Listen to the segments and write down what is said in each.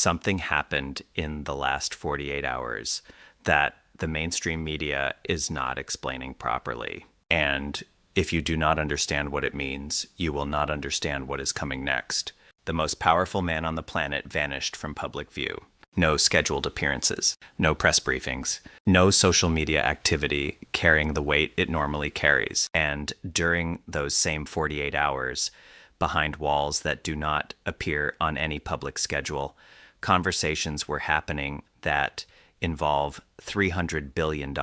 Something happened in the last 48 hours that the mainstream media is not explaining properly. And if you do not understand what it means, you will not understand what is coming next. The most powerful man on the planet vanished from public view. No scheduled appearances, no press briefings, no social media activity carrying the weight it normally carries. And during those same 48 hours, behind walls that do not appear on any public schedule, conversations were happening that involve $300 billion,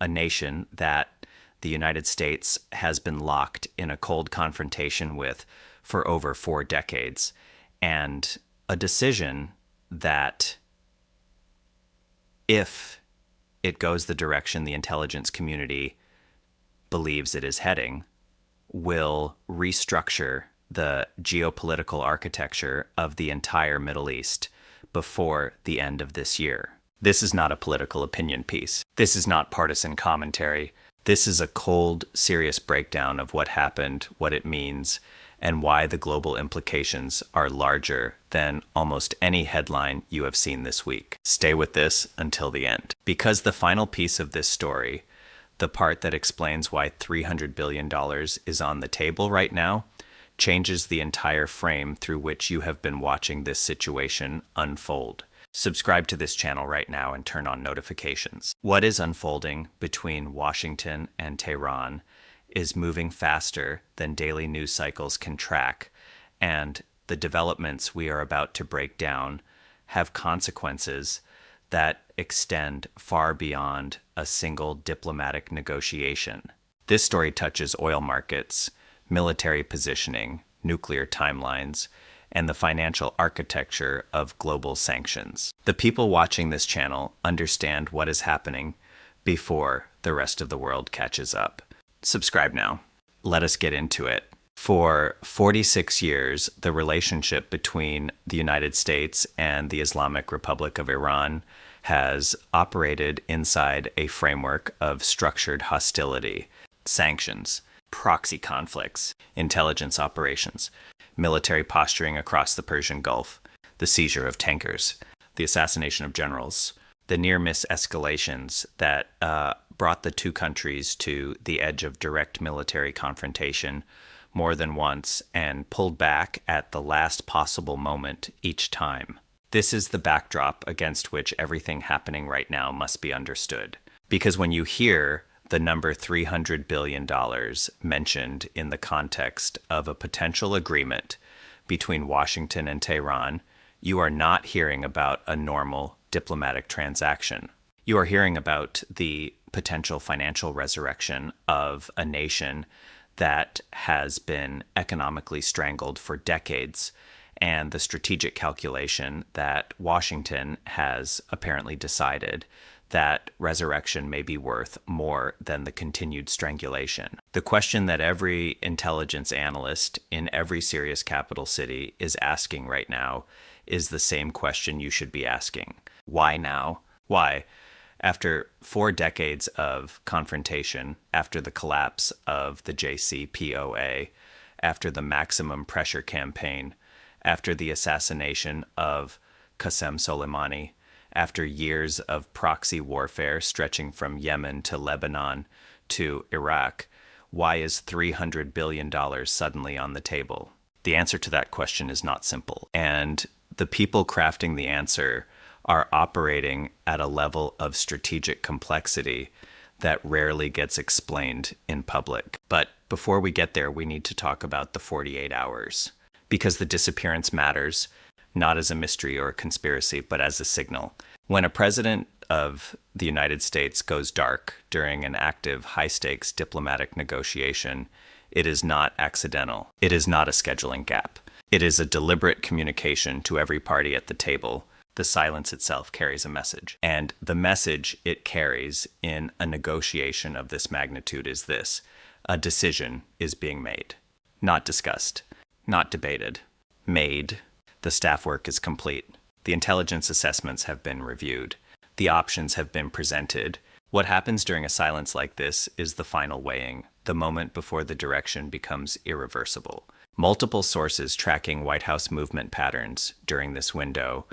a nation that the United States has been locked in a cold confrontation with for over 4 decades, and a decision that, if it goes the direction the intelligence community believes it is heading, will restructure the geopolitical architecture of the entire Middle East before the end of this year. This is not a political opinion piece. This is not partisan commentary. This is a cold, serious breakdown of what happened, what it means, and why the global implications are larger than almost any headline you have seen this week. Stay with this until the end, because the final piece of this story, the part that explains why $300 billion is on the table right now, changes the entire frame through which you have been watching this situation unfold. Subscribe to this channel right now and turn on notifications. What is unfolding between Washington and Tehran is moving faster than daily news cycles can track, and the developments we are about to break down have consequences that extend far beyond a single diplomatic negotiation. This story touches oil markets, military positioning, nuclear timelines, and the financial architecture of global sanctions. The people watching this channel understand what is happening before the rest of the world catches up. Subscribe now. Let us get into it. For 46 years, the relationship between the United States and the Islamic Republic of Iran has operated inside a framework of structured hostility, sanctions, proxy conflicts, intelligence operations, military posturing across the Persian Gulf, the seizure of tankers, the assassination of generals, the near-miss escalations that brought the two countries to the edge of direct military confrontation more than once and pulled back at the last possible moment each time. This is the backdrop against which everything happening right now must be understood. Because when you hear the number $300 billion mentioned in the context of a potential agreement between Washington and Tehran, you are not hearing about a normal diplomatic transaction. You are hearing about the potential financial resurrection of a nation that has been economically strangled for decades, and the strategic calculation that Washington has apparently decided that resurrection may be worth more than the continued strangulation. The question that every intelligence analyst in every serious capital city is asking right now is the same question you should be asking. Why now? Why? After 4 decades of confrontation, after the collapse of the JCPOA, after the maximum pressure campaign, after the assassination of Qasem Soleimani, after years of proxy warfare stretching from Yemen to Lebanon to Iraq, why is $300 billion suddenly on the table? The answer to that question is not simple. And the people crafting the answer are operating at a level of strategic complexity that rarely gets explained in public. But before we get there, we need to talk about the 48 hours. Because the disappearance matters, not as a mystery or a conspiracy, but as a signal. When a president of the United States goes dark during an active, high-stakes diplomatic negotiation, it is not accidental. It is not a scheduling gap. It is a deliberate communication to every party at the table. The silence itself carries a message. And the message it carries in a negotiation of this magnitude is this: a decision is being made. Not discussed, not debated, made. The staff work is complete. The intelligence assessments have been reviewed. The options have been presented. What happens during a silence like this is the final weighing, the moment before the direction becomes irreversible. Multiple sources tracking White House movement patterns during this window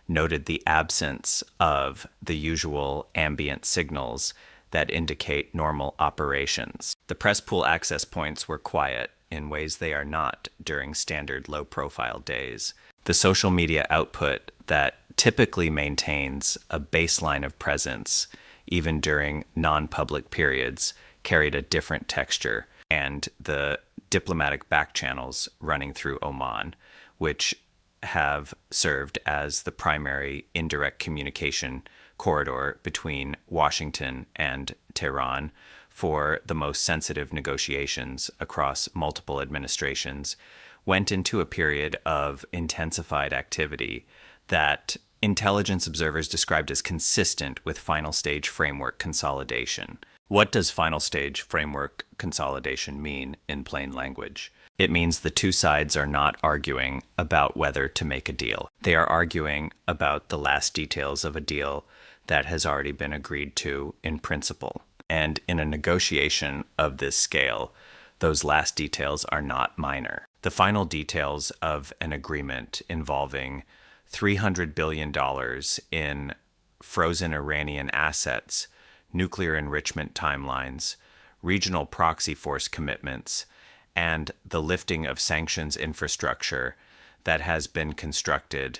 noted the absence of the usual ambient signals that indicate normal operations. The press pool access points were quiet in ways they are not during standard low-profile days. The social media output that typically maintains a baseline of presence, even during non-public periods, carried a different texture, and the diplomatic back channels running through Oman, which have served as the primary indirect communication corridor between Washington and Tehran for the most sensitive negotiations across multiple administrations, went into a period of intensified activity that intelligence observers described as consistent with final stage framework consolidation. What does final stage framework consolidation mean in plain language? It means the two sides are not arguing about whether to make a deal. They are arguing about the last details of a deal that has already been agreed to in principle. And in a negotiation of this scale, those last details are not minor. The final details of an agreement involving $300 billion in frozen Iranian assets, nuclear enrichment timelines, regional proxy force commitments, and the lifting of sanctions infrastructure that has been constructed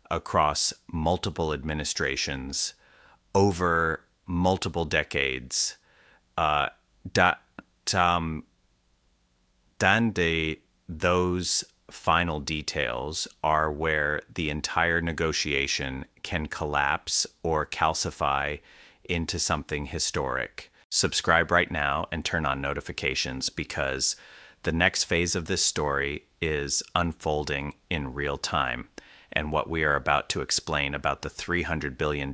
across multiple administrations over multiple decades. Those final details are where the entire negotiation can collapse or calcify into something historic. Subscribe right now and turn on notifications, because the next phase of this story is unfolding in real time, and what we are about to explain about the $300 billion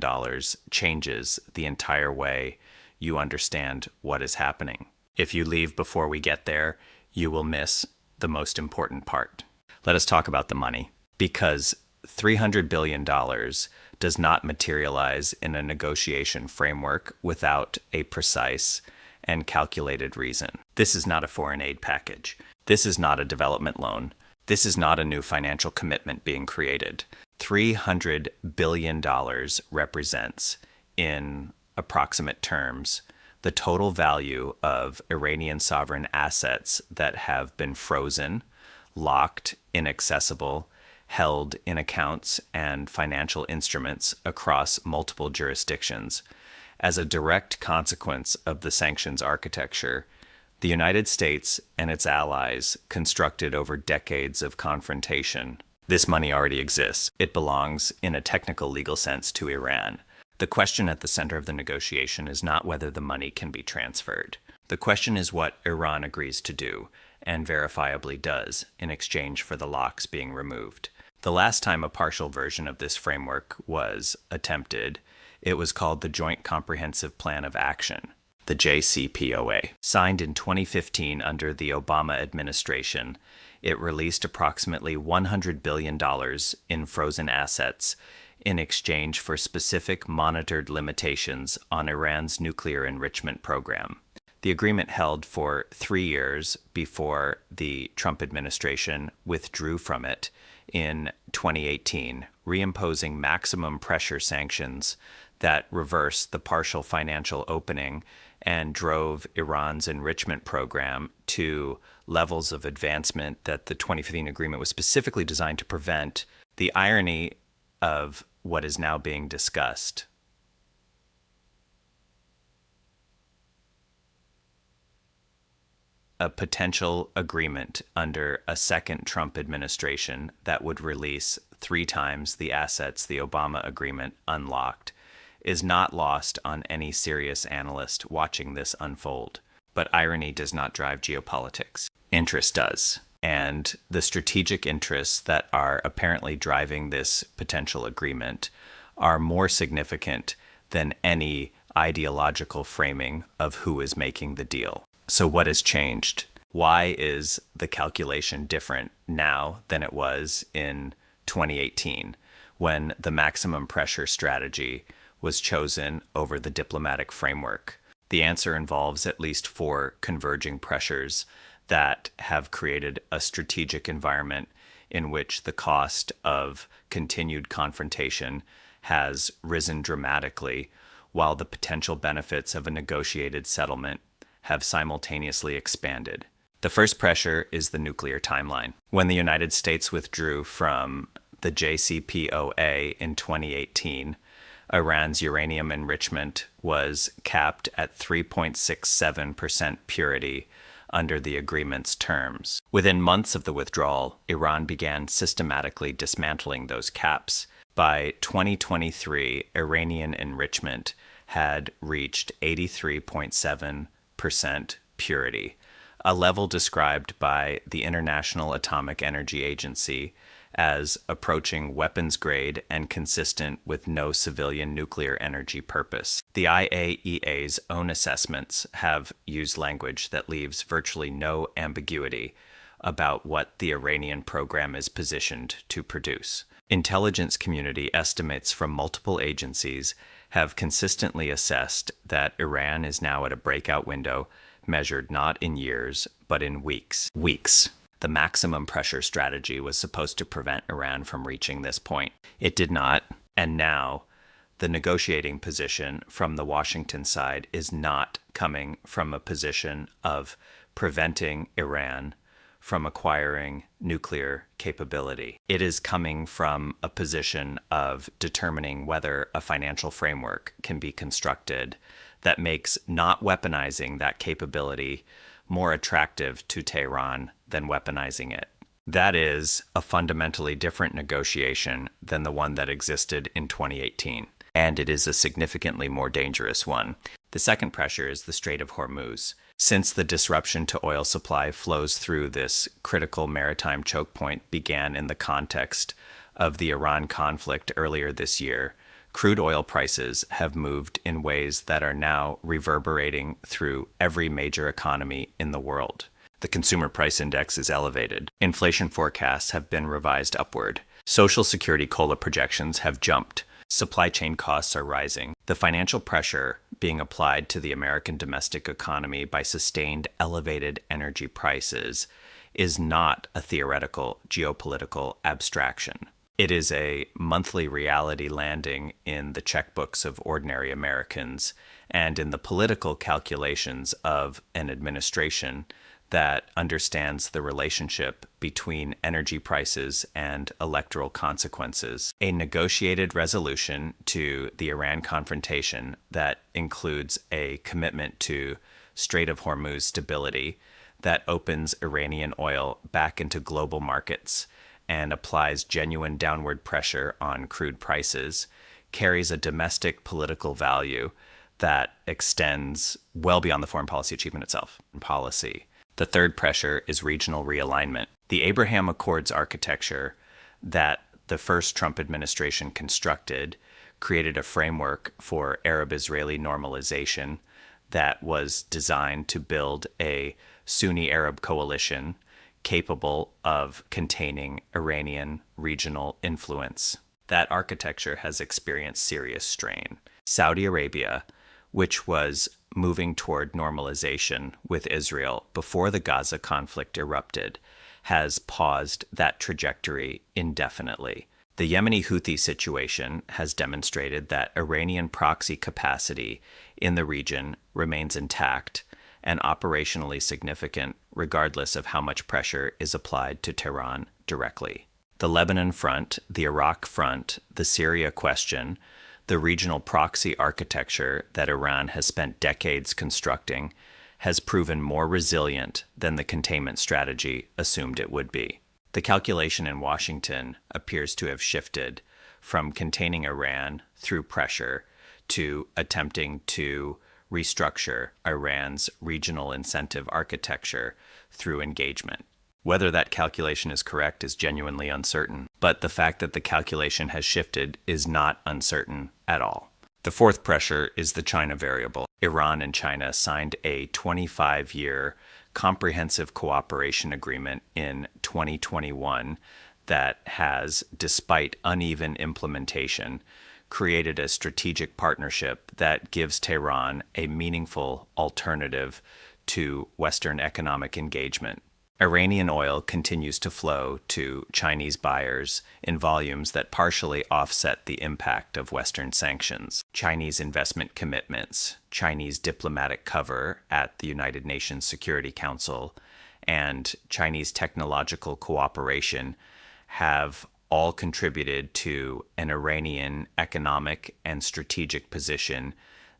changes the entire way you understand what is happening. If you leave before we get there, you will miss the most important part. Let us talk about the money, because $300 billion does not materialize in a negotiation framework without a precise and calculated reason. This is not a foreign aid package. This is not a development loan. This is not a new financial commitment being created. $300 billion represents, in approximate terms, the total value of Iranian sovereign assets that have been frozen, locked, inaccessible, held in accounts and financial instruments across multiple jurisdictions. As a direct consequence of the sanctions architecture, the United States and its allies constructed over decades of confrontation. This money already exists. It belongs, in a technical legal sense, to Iran. The question at the center of the negotiation is not whether the money can be transferred. The question is what Iran agrees to do, and verifiably does, in exchange for the locks being removed. The last time a partial version of this framework was attempted, it was called the Joint Comprehensive Plan of Action, the JCPOA. Signed in 2015 under the Obama administration, it released approximately $100 billion in frozen assets in exchange for specific monitored limitations on Iran's nuclear enrichment program. The agreement held for 3 years before the Trump administration withdrew from it in 2018, reimposing maximum pressure sanctions that reversed the partial financial opening and drove Iran's enrichment program to levels of advancement that the 2015 agreement was specifically designed to prevent. The irony of what is now being discussed a potential agreement under a second Trump administration that would release 3 times the assets the Obama agreement unlocked is not lost on any serious analyst watching this unfold. But irony does not drive geopolitics. Interest does. And the strategic interests that are apparently driving this potential agreement are more significant than any ideological framing of who is making the deal. So what has changed? Why is the calculation different now than it was in 2018, when the maximum pressure strategy was chosen over the diplomatic framework? The answer involves at least 4 converging pressures that have created a strategic environment in which the cost of continued confrontation has risen dramatically, while the potential benefits of a negotiated settlement have simultaneously expanded. The first pressure is the nuclear timeline. When the United States withdrew from the JCPOA in 2018, Iran's uranium enrichment was capped at 3.67% purity under the agreement's terms. Within months of the withdrawal, Iran began systematically dismantling those caps. By 2023, Iranian enrichment had reached 83.7% purity, a level described by the International Atomic Energy Agency as approaching weapons grade and consistent with no civilian nuclear energy purpose. The IAEA's own assessments have used language that leaves virtually no ambiguity about what the Iranian program is positioned to produce. Intelligence community estimates from multiple agencies have consistently assessed that Iran is now at a breakout window measured not in years, but in weeks. The maximum pressure strategy was supposed to prevent Iran from reaching this point. It did not, and now the negotiating position from the Washington side is not coming from a position of preventing Iran from acquiring nuclear capability. It is coming from a position of determining whether a financial framework can be constructed that makes not weaponizing that capability more attractive to Tehran than weaponizing it. That is a fundamentally different negotiation than the one that existed in 2018, and it is a significantly more dangerous one. The second pressure is the Strait of Hormuz. Since the disruption to oil supply flows through this critical maritime choke point began in the context of the Iran conflict earlier this year, crude oil prices have moved in ways that are now reverberating through every major economy in the world. The consumer price index is elevated. Inflation forecasts have been revised upward. Social Security COLA projections have jumped. Supply chain costs are rising. The financial pressure being applied to the American domestic economy by sustained elevated energy prices is not a theoretical geopolitical abstraction. It is a monthly reality landing in the checkbooks of ordinary Americans and in the political calculations of an administration that understands the relationship between energy prices and electoral consequences. A negotiated resolution to the Iran confrontation that includes a commitment to Strait of Hormuz stability that opens Iranian oil back into global markets and applies genuine downward pressure on crude prices carries a domestic political value that extends well beyond the foreign policy achievement itself. Policy. The third pressure is regional realignment. The Abraham Accords architecture that the first Trump administration constructed created a framework for Arab-Israeli normalization that was designed to build a Sunni Arab coalition capable of containing Iranian regional influence. That architecture has experienced serious strain. Saudi Arabia, which was moving toward normalization with Israel before the Gaza conflict erupted, has paused that trajectory indefinitely. The Yemeni Houthi situation has demonstrated that Iranian proxy capacity in the region remains intact and operationally significant, regardless of how much pressure is applied to Tehran directly. The Lebanon front, the Iraq front, the Syria question, the regional proxy architecture that Iran has spent decades constructing has proven more resilient than the containment strategy assumed it would be. The calculation in Washington appears to have shifted from containing Iran through pressure to attempting to restructure Iran's regional incentive architecture through engagement. Whether that calculation is correct is genuinely uncertain, but the fact that the calculation has shifted is not uncertain at all. The fourth pressure is the China variable. Iran and China signed a 25-year comprehensive cooperation agreement in 2021 that has, despite uneven implementation, created a strategic partnership that gives Tehran a meaningful alternative to Western economic engagement. Iranian oil continues to flow to Chinese buyers in volumes that partially offset the impact of Western sanctions. Chinese investment commitments, Chinese diplomatic cover at the United Nations Security Council, and Chinese technological cooperation have all contributed to an Iranian economic and strategic position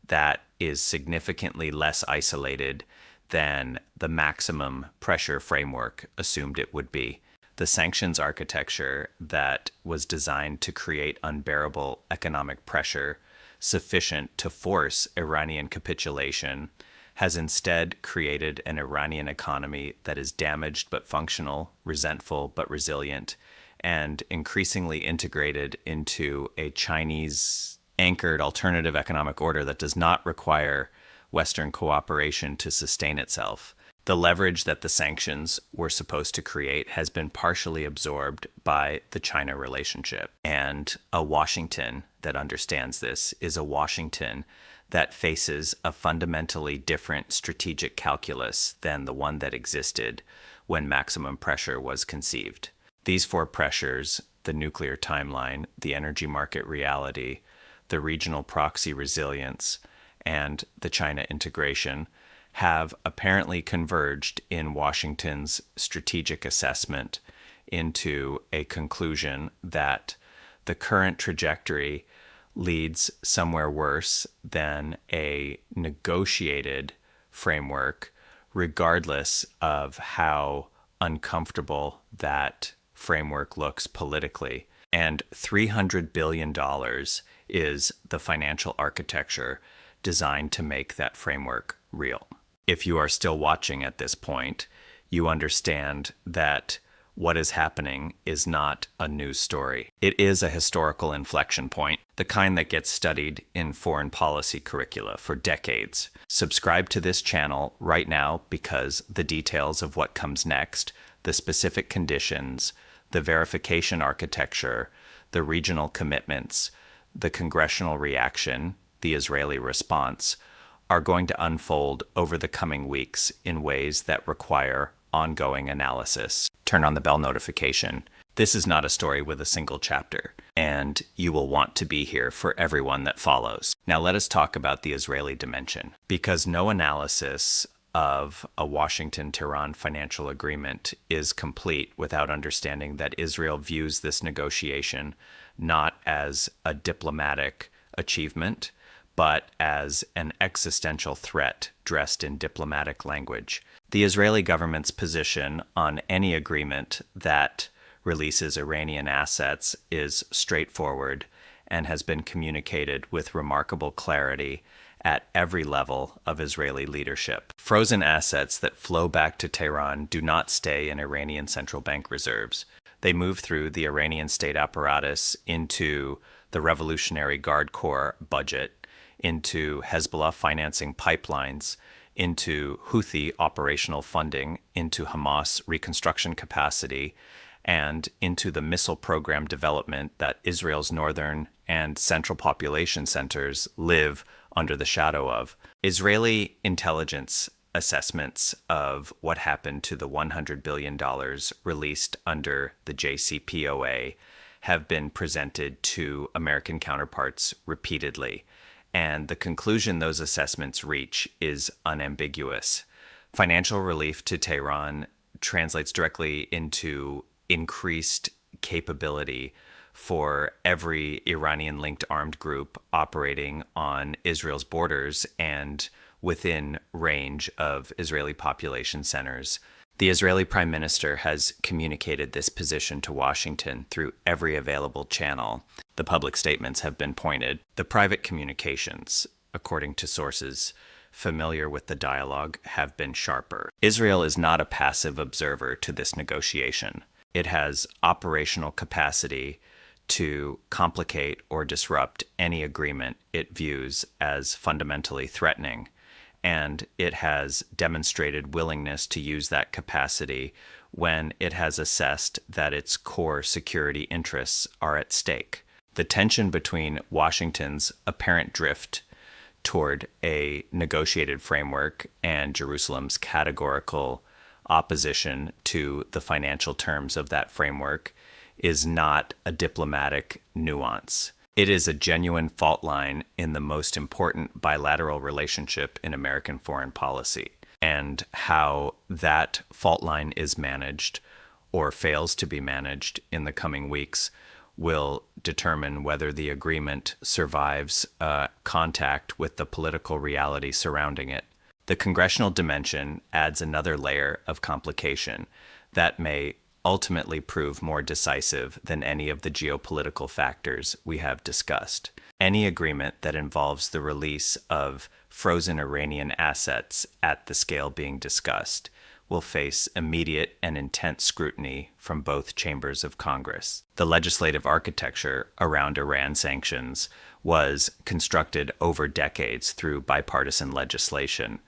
that is significantly less isolated than the maximum pressure framework assumed it would be. The sanctions architecture that was designed to create unbearable economic pressure sufficient to force Iranian capitulation has instead created an Iranian economy that is damaged but functional, resentful but resilient, and increasingly integrated into a Chinese anchored alternative economic order that does not require Western cooperation to sustain itself. The leverage that the sanctions were supposed to create has been partially absorbed by the China relationship. And a Washington that understands this is a Washington that faces a fundamentally different strategic calculus than the one that existed when maximum pressure was conceived. These four pressures, the nuclear timeline, the energy market reality, the regional proxy resilience, and the China integration, have apparently converged in Washington's strategic assessment into a conclusion that the current trajectory leads somewhere worse than a negotiated framework, regardless of how uncomfortable that framework looks politically. And $300 billion is the financial architecture designed to make that framework real. If you are still watching at this point, you understand that what is happening is not a news story. It is a historical inflection point, the kind that gets studied in foreign policy curricula for decades. Subscribe to this channel right now because the details of what comes next, the specific conditions, the verification architecture, the regional commitments, the congressional reaction, the Israeli response, are going to unfold over the coming weeks in ways that require ongoing analysis. Turn on the bell notification. This is not a story with a single chapter, and you will want to be here for everyone that follows. Now let us talk about the Israeli dimension, because no analysis of a Washington-Tehran financial agreement is complete without understanding that Israel views this negotiation not as a diplomatic achievement, but as an existential threat dressed in diplomatic language. The Israeli government's position on any agreement that releases Iranian assets is straightforward and has been communicated with remarkable clarity at every level of Israeli leadership. Frozen assets that flow back to Tehran do not stay in Iranian central bank reserves. They move through the Iranian state apparatus into the Revolutionary Guard Corps budget, into Hezbollah financing pipelines, into Houthi operational funding, into Hamas reconstruction capacity, and into the missile program development that Israel's northern and central population centers live under the shadow of. Israeli intelligence assessments of what happened to the $100 billion released under the JCPOA have been presented to American counterparts repeatedly, and the conclusion those assessments reach is unambiguous. Financial relief to Tehran translates directly into increased capability for every Iranian-linked armed group operating on Israel's borders and within range of Israeli population centers. The Israeli Prime Minister has communicated this position to Washington through every available channel. The public statements have been pointed. The private communications, according to sources familiar with the dialogue, have been sharper. Israel is not a passive observer to this negotiation. It has operational capacity to complicate or disrupt any agreement it views as fundamentally threatening, and it has demonstrated willingness to use that capacity when it has assessed that its core security interests are at stake. The tension between Washington's apparent drift toward a negotiated framework and Jerusalem's categorical opposition to the financial terms of that framework is not a diplomatic nuance. It is a genuine fault line in the most important bilateral relationship in American foreign policy. And how that fault line is managed or fails to be managed in the coming weeks will determine whether the agreement survives contact with the political reality surrounding it. The congressional dimension adds another layer of complication that may ultimately prove more decisive than any of the geopolitical factors we have discussed. Any agreement that involves the release of frozen Iranian assets at the scale being discussed will face immediate and intense scrutiny from both chambers of Congress. The legislative architecture around Iran sanctions was constructed over decades through bipartisan legislation,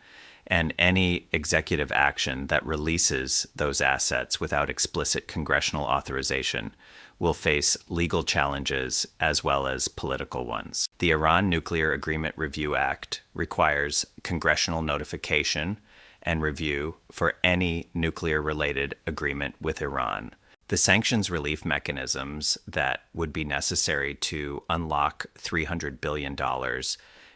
and any executive action that releases those assets without explicit congressional authorization will face legal challenges as well as political ones. The Iran Nuclear Agreement Review Act requires congressional notification and review for any nuclear-related agreement with Iran. The sanctions relief mechanisms that would be necessary to unlock $300 billion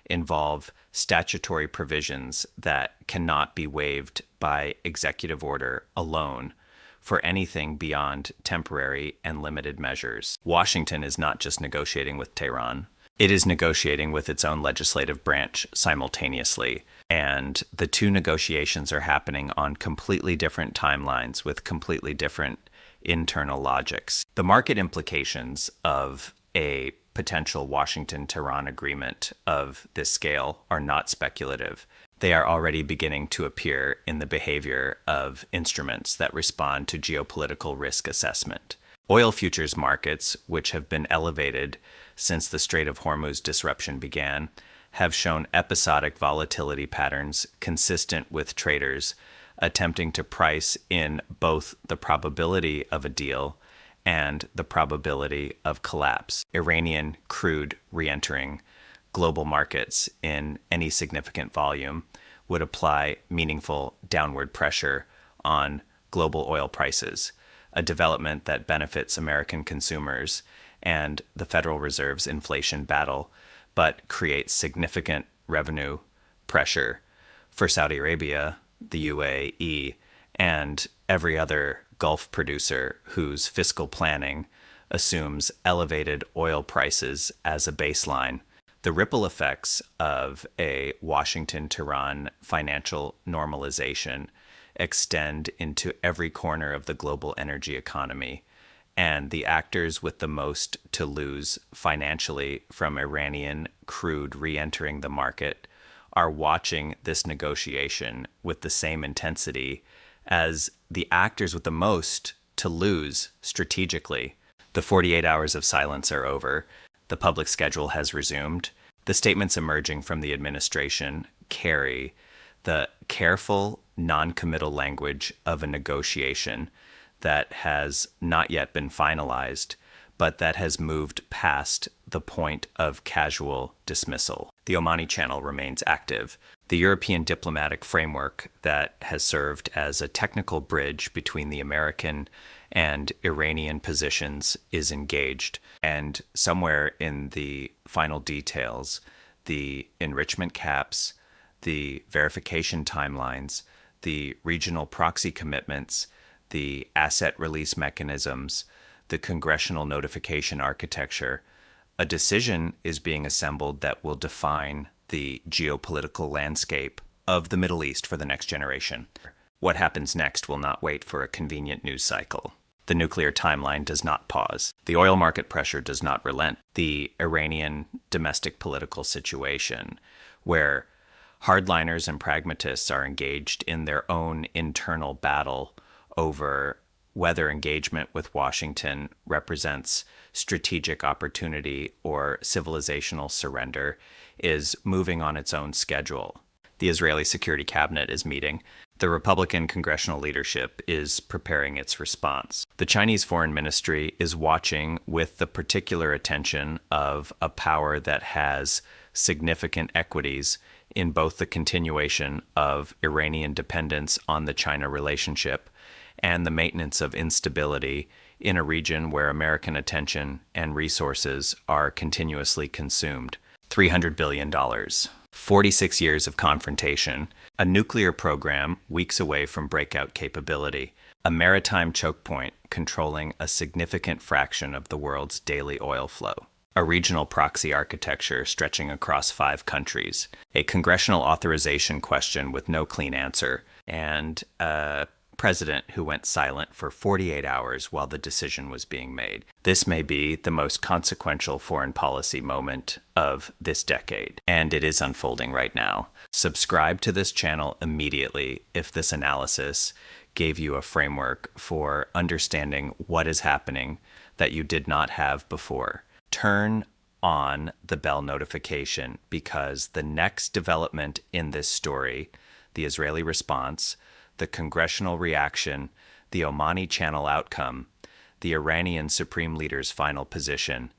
involve statutory provisions that cannot be waived by executive order alone for anything beyond temporary and limited measures. Washington is not just negotiating with Tehran. It is negotiating with its own legislative branch simultaneously. And the two negotiations are happening on completely different timelines with completely different internal logics. The market implications of a potential Washington-Tehran agreement of this scale are not speculative. They are already beginning to appear in the behavior of instruments that respond to geopolitical risk assessment. Oil futures markets, which have been elevated since the Strait of Hormuz disruption began, have shown episodic volatility patterns consistent with traders attempting to price in both the probability of a deal and the probability of collapse. Iranian crude re-entering global markets in any significant volume would apply meaningful downward pressure on global oil prices, a development that benefits American consumers and the Federal Reserve's inflation battle, but creates significant revenue pressure for Saudi Arabia, the UAE, and every other Gulf producer whose fiscal planning assumes elevated oil prices as a baseline. The ripple effects of a Washington-Tehran financial normalization extend into every corner of the global energy economy, and the actors with the most to lose financially from Iranian crude re-entering the market are watching this negotiation with the same intensity as the actors with the most to lose strategically. The 48 hours of silence are over. The public schedule has resumed. The statements emerging from the administration carry the careful, non-committal language of a negotiation that has not yet been finalized, but that has moved past the point of casual dismissal. The Omani Channel remains active. The European diplomatic framework that has served as a technical bridge between the American and Iranian positions is engaged. And somewhere in the final details, the enrichment caps, the verification timelines, the regional proxy commitments, the asset release mechanisms, the congressional notification architecture, a decision is being assembled that will define the geopolitical landscape of the Middle East for the next generation. What happens next will not wait for a convenient news cycle. The nuclear timeline does not pause. The oil market pressure does not relent. The Iranian domestic political situation, where hardliners and pragmatists are engaged in their own internal battle over whether engagement with Washington represents strategic opportunity or civilizational surrender, is moving on its own schedule. The Israeli Security Cabinet is meeting. The Republican congressional leadership is preparing its response. The Chinese Foreign Ministry is watching with the particular attention of a power that has significant equities in both the continuation of Iranian dependence on the China relationship and the maintenance of instability in a region where American attention and resources are continuously consumed. $300 billion. 46 years of confrontation, a nuclear program weeks away from breakout capability, a maritime choke point controlling a significant fraction of the world's daily oil flow, a regional proxy architecture stretching across 5 countries, a congressional authorization question with no clean answer, and a president who went silent for 48 hours while the decision was being made. This may be the most consequential foreign policy moment of this decade, and it is unfolding right now. Subscribe to this channel immediately if this analysis gave you a framework for understanding what is happening that you did not have before. Turn on the bell notification because the next development in this story, the Israeli response, the congressional reaction, the Omani Channel outcome, the Iranian Supreme Leader's final position,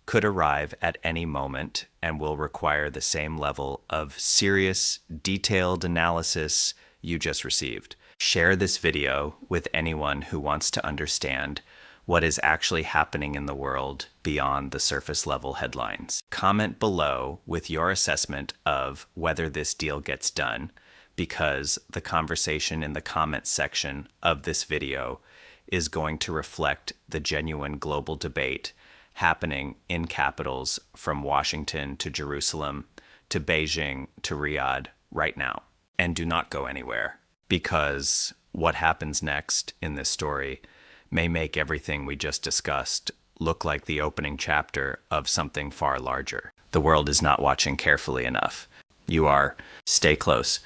could arrive at any moment and will require the same level of serious, detailed analysis you just received. Share this video with anyone who wants to understand what is actually happening in the world beyond the surface level headlines. Comment below with your assessment of whether this deal gets done, because the conversation in the comments section of this video is going to reflect the genuine global debate happening in capitals from Washington to Jerusalem to Beijing to Riyadh right now. And do not go anywhere, because what happens next in this story may make everything we just discussed look like the opening chapter of something far larger. The world is not watching carefully enough. You are. Stay close.